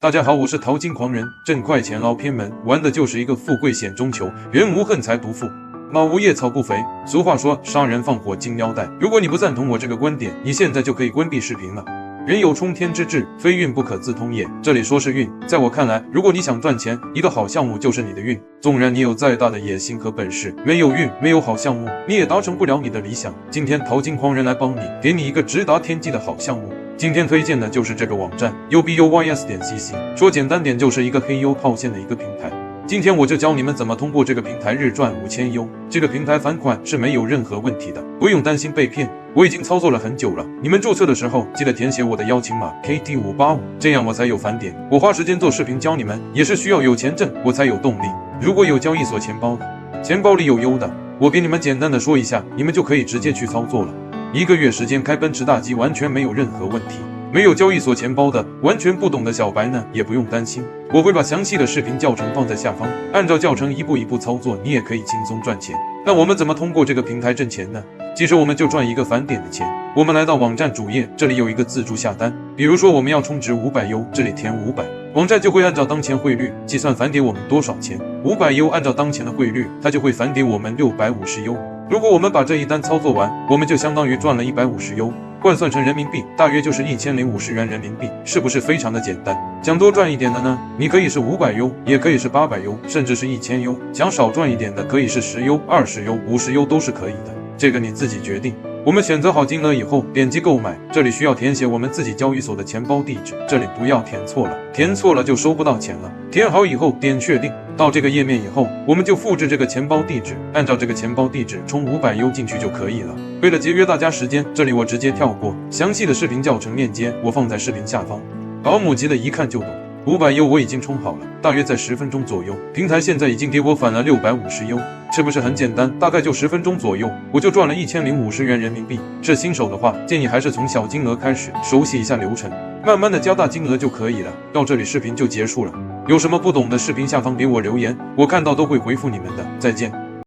大家好，我是淘金狂人，挣快钱捞偏门，玩的就是一个富贵险中求，人无横财独富，马无夜草不肥。俗话说，杀人放火金腰带。如果你不赞同我这个观点，你现在就可以关闭视频了。人有冲天之志，非运不可自通也。这里说是运，在我看来，如果你想赚钱，一个好项目就是你的运。纵然你有再大的野心和本事，没有运，没有好项目，你也达成不了你的理想。今天淘金狂人来帮你，给你一个直达天际的好项目。今天推荐的就是这个网站 UBUYS.cc， 说简单点就是一个黑 U 套现的一个平台。今天我就教你们怎么通过这个平台日赚5000 U。这个平台返款是没有任何问题的，不用担心被骗。我已经操作了很久了，你们注册的时候记得填写我的邀请码 KT585， 这样我才有返点。我花时间做视频教你们，也是需要有钱挣我才有动力。如果有交易所钱包的，钱包里有 U 的，我给你们简单的说一下，你们就可以直接去操作了。1个月时间开奔驰大 G 完全没有任何问题。没有交易所钱包的，完全不懂的小白呢，也不用担心，我会把详细的视频教程放在下方，按照教程一步一步操作，你也可以轻松赚钱。那我们怎么通过这个平台挣钱呢？其实我们就赚一个返点的钱。我们来到网站主页，这里有一个自助下单，比如说我们要充值500 U， 这里填500，网站就会按照当前汇率计算返给我们多少钱。500 U 按照当前的汇率，它就会返给我们650 U。如果我们把这一单操作完，我们就相当于赚了150 U， 换算成人民币大约就是1050元人民币，是不是非常的简单？想多赚一点的呢，你可以是500 U， 也可以是800 U， 甚至是1000 U。想少赚一点的，可以是10 U、20 U、50 U 都是可以的，这个你自己决定。我们选择好金额以后，点击购买，这里需要填写我们自己交易所的钱包地址，这里不要填错了，填错了就收不到钱了。填好以后点确定，到这个页面以后，我们就复制这个钱包地址，按照这个钱包地址充500 U 进去就可以了。为了节约大家时间，这里我直接跳过，详细的视频教程链接我放在视频下方，老母级的一看就懂。500 U 我已经充好了，大约在10分钟左右，平台现在已经给我返了650 U， 是不是很简单？大概就10分钟左右，我就赚了1050元人民币。是新手的话，建议还是从小金额开始，熟悉一下流程，慢慢的加大金额就可以了。到这里视频就结束了，有什么不懂的视频下方给我留言，我看到都会回复你们的。再见。